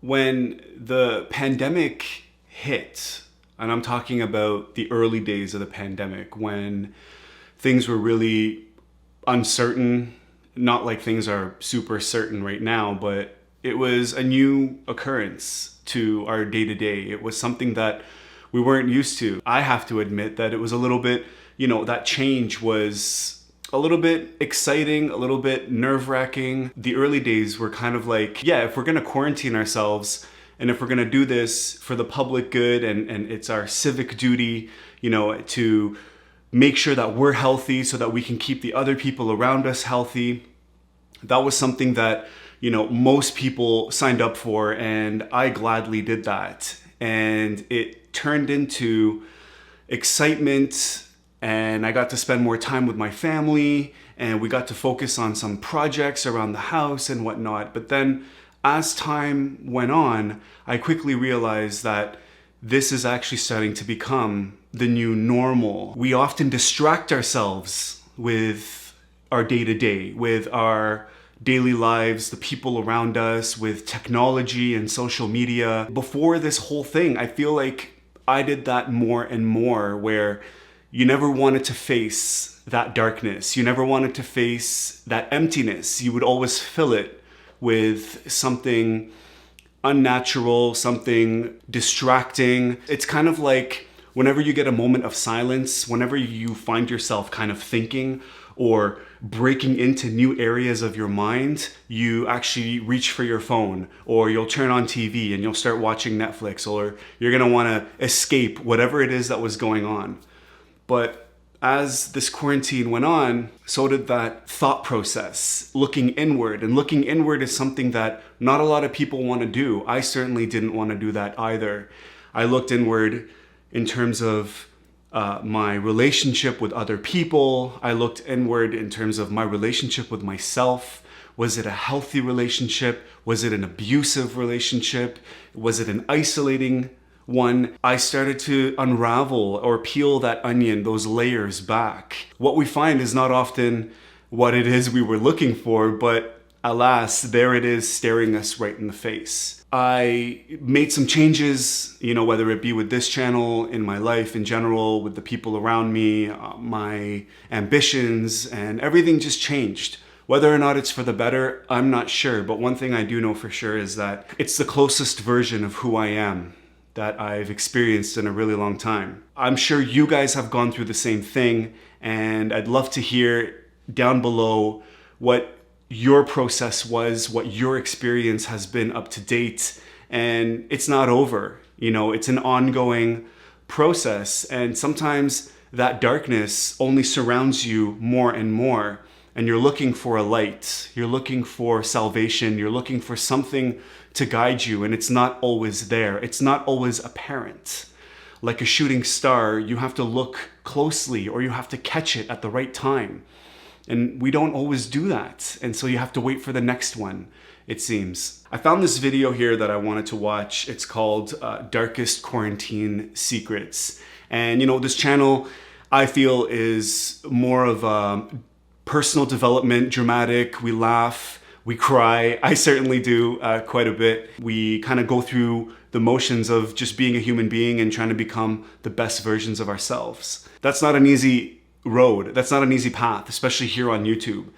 When the pandemic hit, and I'm talking about the early days of the pandemic when things were really uncertain, not like things are super certain right now, but it was a new occurrence to our day-to-day. It was something that we weren't used to. I have to admit that it was a little bit, that change was a little bit exciting, a little bit nerve-wracking. The early days were kind of like, yeah, if we're gonna quarantine ourselves and if we're gonna do this for the public good and it's our civic duty, to make sure that we're healthy so that we can keep the other people around us healthy. That was something that, most people signed up for, and I gladly did that. And it turned into excitement, and I got to spend more time with my family, and we got to focus on some projects around the house and whatnot. But then as time went on, I quickly realized that this is actually starting to become the new normal. We often distract ourselves with our day-to-day, with our daily lives, the people around us, with technology and social media. Before this whole thing, I feel like I did that more and more, where you never wanted to face that darkness. You never wanted to face that emptiness. You would always fill it with something unnatural, something distracting. It's kind of like whenever you get a moment of silence, whenever you find yourself kind of thinking or breaking into new areas of your mind, you actually reach for your phone, or you'll turn on TV and you'll start watching Netflix, or you're gonna wanna escape whatever it is that was going on. But as this quarantine went on, so did that thought process, looking inward. And looking inward is something that not a lot of people want to do. I certainly didn't want to do that either. I looked inward in terms of my relationship with other people. I looked inward in terms of my relationship with myself. Was it a healthy relationship? Was it an abusive relationship? Was it an isolating one? I started to unravel or peel that onion, those layers back. What we find is not often what it is we were looking for, but alas, there it is staring us right in the face. I made some changes, whether it be with this channel, in my life in general, with the people around me, my ambitions, and everything just changed. Whether or not it's for the better, I'm not sure. But one thing I do know for sure is that it's the closest version of who I am that I've experienced in a really long time. I'm sure you guys have gone through the same thing, and I'd love to hear down below what your process was, what your experience has been up to date. And it's not over, it's an ongoing process. And sometimes that darkness only surrounds you more and more, and you're looking for a light, you're looking for salvation, you're looking for something to guide you, and it's not always there. It's not always apparent. Like a shooting star, you have to look closely, or you have to catch it at the right time. And we don't always do that. And so you have to wait for the next one, it seems. I found this video here that I wanted to watch. It's called Darkest Quarantine Secrets. And this channel, I feel, is more of a personal development, dramatic. We laugh, we cry. I certainly do quite a bit. We kind of go through the motions of just being a human being and trying to become the best versions of ourselves. That's not an easy road. That's not an easy path, especially here on YouTube.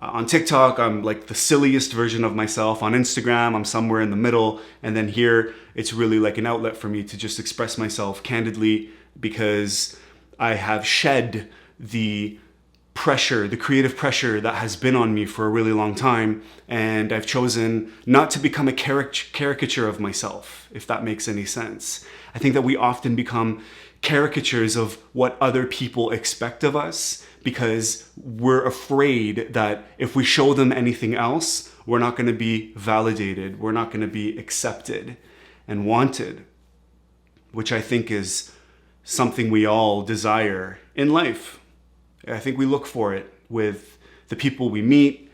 On TikTok, I'm like the silliest version of myself. On Instagram, I'm somewhere in the middle. And then here, it's really like an outlet for me to just express myself candidly, because I have shed the pressure, the creative pressure that has been on me for a really long time. And I've chosen not to become a caricature of myself, if that makes any sense. I think that we often become caricatures of what other people expect of us because we're afraid that if we show them anything else, we're not going to be validated, we're not going to be accepted and wanted, which I think is something we all desire in life. I think we look for it with the people we meet,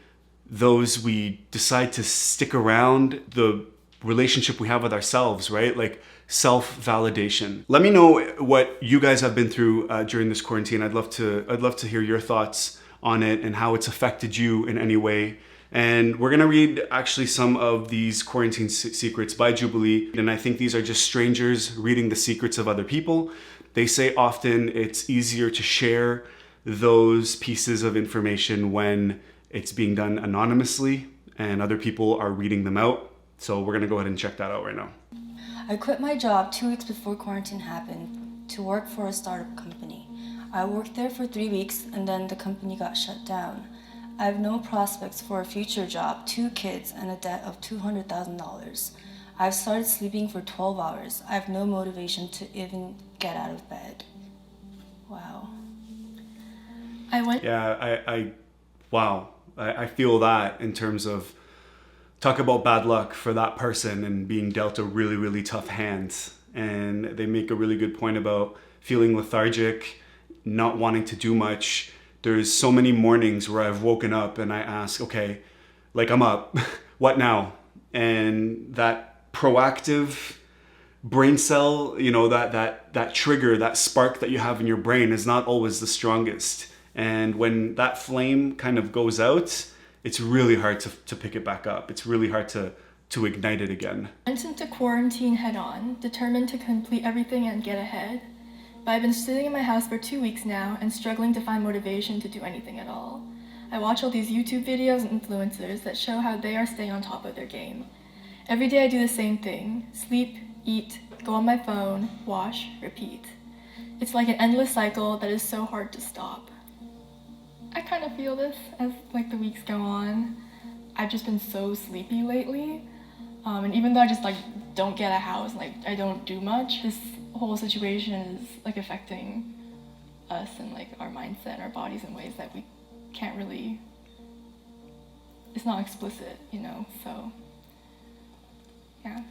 those we decide to stick around, the relationship we have with ourselves, right? Like self-validation. Let me know what you guys have been through during this quarantine. I'd love to hear your thoughts on it and how it's affected you in any way. And we're gonna read actually some of these quarantine secrets by Jubilee. And I think these are just strangers reading the secrets of other people. They say often it's easier to share those pieces of information when it's being done anonymously and other people are reading them out. So we're gonna go ahead and check that out right now. I quit my job 2 weeks before quarantine happened to work for a startup company. I worked there for 3 weeks and then the company got shut down. I have no prospects for a future job, 2 kids, and a debt of $200,000. I've started sleeping for 12 hours. I have no motivation to even get out of bed. Wow. Wow. I feel that in terms of talk about bad luck for that person and being dealt a really, really tough hand. And they make a really good point about feeling lethargic, not wanting to do much. There's so many mornings where I've woken up and I ask, okay, like I'm up, what now? And that proactive brain cell, you know, that trigger, that spark that you have in your brain is not always the strongest. And when that flame kind of goes out, it's really hard to pick it back up. It's really hard to ignite it again. I went into quarantine head on, determined to complete everything and get ahead. But I've been sitting in my house for 2 weeks now and struggling to find motivation to do anything at all. I watch all these YouTube videos and influencers that show how they are staying on top of their game. Every day I do the same thing: sleep, eat, go on my phone, wash, repeat. It's like an endless cycle that is so hard to stop. I kind of feel this as the weeks go on. I've just been so sleepy lately. And even though I just don't get a house, I don't do much, this whole situation is affecting us and our mindset and our bodies in ways that we can't really, it's not explicit, so yeah.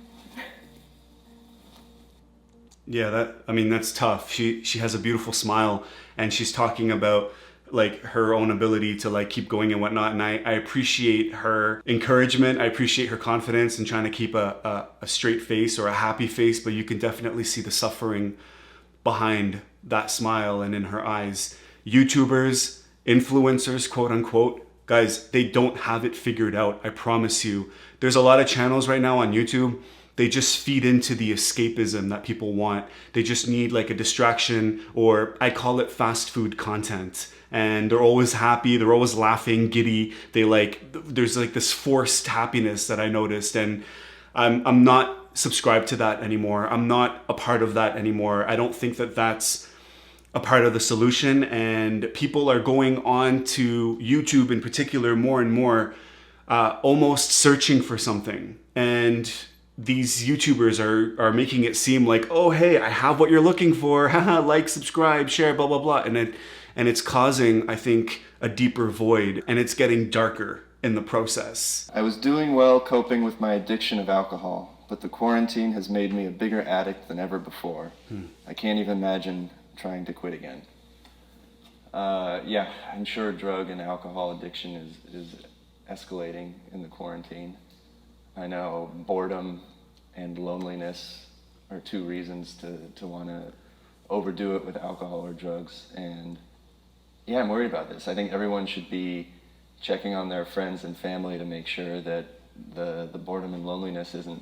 Yeah, that's tough. She has a beautiful smile and she's talking about her own ability to keep going and whatnot. And I appreciate her encouragement. I appreciate her confidence in trying to keep a straight face or a happy face, but you can definitely see the suffering behind that smile and in her eyes. YouTubers, influencers, quote unquote, guys, they don't have it figured out. I promise you. There's a lot of channels right now on YouTube. They just feed into the escapism that people want. They just need a distraction, or I call it fast food content. And they're always happy, they're always laughing, giddy. There's this forced happiness that I noticed, and I'm not subscribed to that anymore. I'm not a part of that anymore. I don't think that that's a part of the solution, and people are going on to YouTube in particular more and more, almost searching for something. And these YouTubers are making it seem like, oh, hey, I have what you're looking for. Haha, like, subscribe, share, blah, blah, blah. And it's causing, I think, a deeper void, and it's getting darker in the process. I was doing well coping with my addiction of alcohol, but the quarantine has made me a bigger addict than ever before. I can't even imagine trying to quit again. Yeah, I'm sure drug and alcohol addiction is escalating in the quarantine. I know boredom and loneliness are 2 reasons to want to overdo it with alcohol or drugs. And yeah, I'm worried about this. I think everyone should be checking on their friends and family to make sure that the boredom and loneliness isn't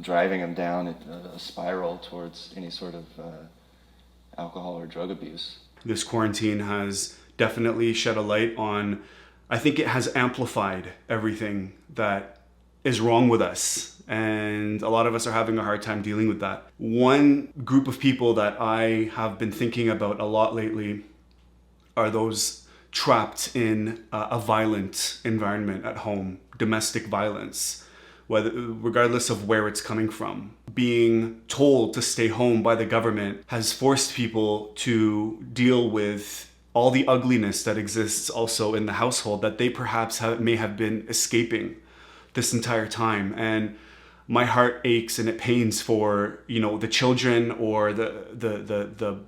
driving them down a spiral towards any sort of alcohol or drug abuse. This quarantine has definitely shed a light on, I think it has amplified everything that is wrong with us. And a lot of us are having a hard time dealing with that. One group of people that I have been thinking about a lot lately are those trapped in a violent environment at home, domestic violence, regardless of where it's coming from. Being told to stay home by the government has forced people to deal with all the ugliness that exists also in the household that they perhaps may have been escaping this entire time. And my heart aches and it pains for, the children or the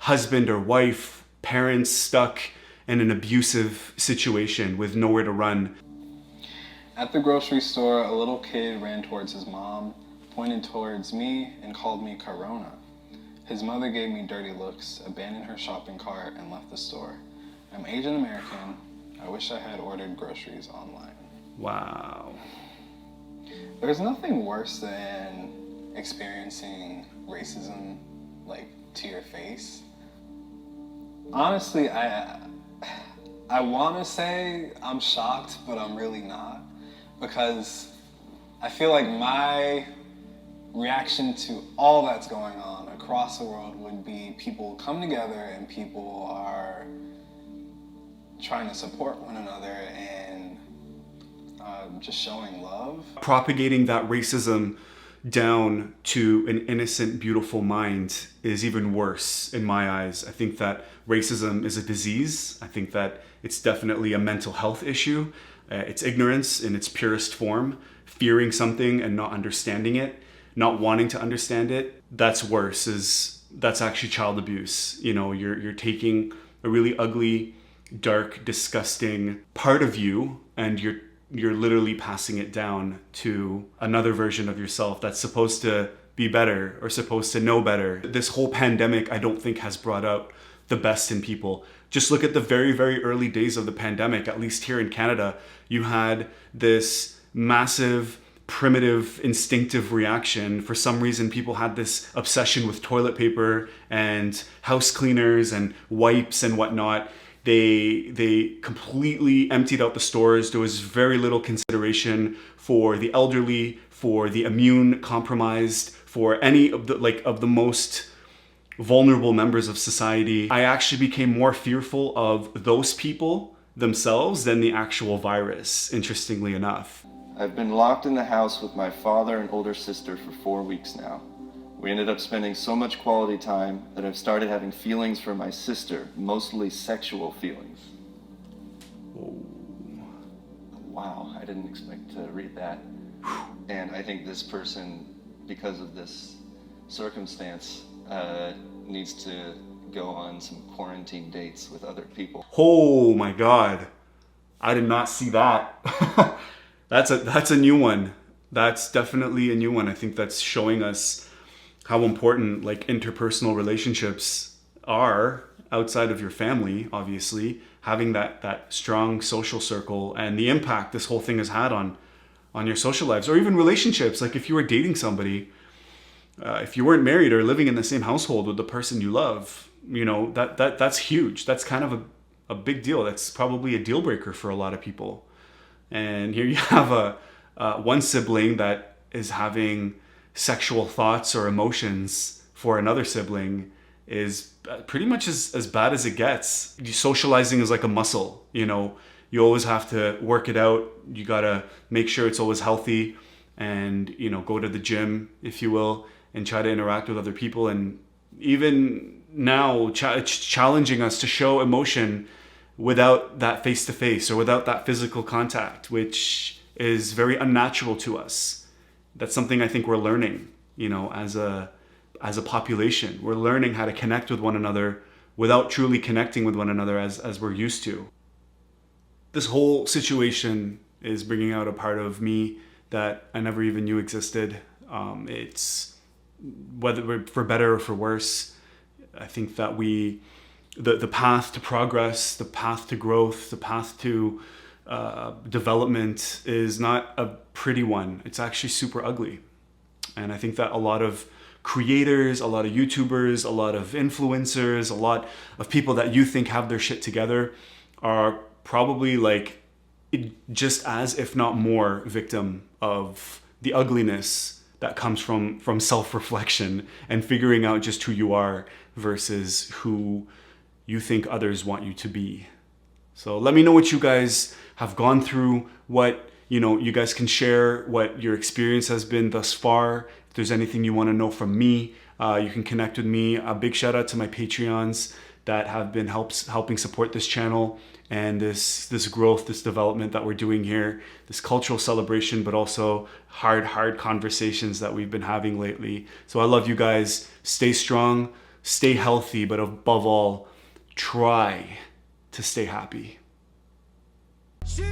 husband or wife, parents stuck in an abusive situation with nowhere to run. At the grocery store, a little kid ran towards his mom, pointed towards me, and called me Corona. His mother gave me dirty looks, abandoned her shopping cart, and left the store. I'm Asian American, I wish I had ordered groceries online. Wow. There's nothing worse than experiencing racism, like, to your face. Honestly, I want to say I'm shocked, but I'm really not, because I feel like my reaction to all that's going on across the world would be people come together and people are trying to support one another and just showing love. Propagating that racism down to an innocent, beautiful mind is even worse in my eyes. I think that racism is a disease. I think that it's definitely a mental health issue. It's ignorance in its purest form, fearing something and not understanding it, not wanting to understand it. That's worse. That's actually child abuse. You know, you're taking a really ugly, dark, disgusting part of you and you're literally passing it down to another version of yourself that's supposed to be better or supposed to know better. This whole pandemic, I don't think, has brought out the best in people. Just look at the very, very early days of the pandemic, at least here in Canada. You had this massive, primitive, instinctive reaction. For some reason, people had this obsession with toilet paper and house cleaners and wipes and whatnot. They completely emptied out the stores. There was very little consideration for the elderly, for the immune compromised, for any of the most vulnerable members of society. I actually became more fearful of those people themselves than the actual virus, interestingly enough. I've been locked in the house with my father and older sister for 4 weeks now. We ended up spending so much quality time that I've started having feelings for my sister, mostly sexual feelings. Wow, I didn't expect to read that. And I think this person, because of this circumstance, needs to go on some quarantine dates with other people. Oh my God, I did not see that. That's a new one. That's definitely a new one. I think that's showing us how important like interpersonal relationships are outside of your family, obviously, having that strong social circle and the impact this whole thing has had on your social lives or even relationships. Like if you were dating somebody, if you weren't married or living in the same household with the person you love, you know, that's huge. That's kind of a big deal. That's probably a deal breaker for a lot of people. And here you have one sibling that is having sexual thoughts or emotions for another sibling is pretty much as bad as it gets. Socializing is like a muscle, you know, you always have to work it out. You gotta make sure it's always healthy and, you know, go to the gym, if you will, and try to interact with other people. And even now, it's challenging us to show emotion without that face-to-face or without that physical contact, which is very unnatural to us. That's something I think we're learning, you know, as a population. We're learning how to connect with one another without truly connecting with one another as we're used to. This whole situation is bringing out a part of me that I never even knew existed. It's whether we're for better or for worse. I think that the path to progress, the path to growth, the path to development is not a pretty one. It's actually super ugly. And I think that a lot of creators, a lot of YouTubers, a lot of influencers, a lot of people that you think have their shit together are probably like just as, if not more, victim of the ugliness that comes from self-reflection and figuring out just who you are versus who you think others want you to be. So let me know what you guys have gone through, what, you know, you guys can share what your experience has been thus far. If there's anything you want to know from me, you can connect with me. A big shout out to my Patreons that have been helping support this channel and this growth, this development that we're doing here, this cultural celebration, but also hard conversations that we've been having lately. So I love you guys. Stay strong, stay healthy, but above all, try to stay happy. Shit.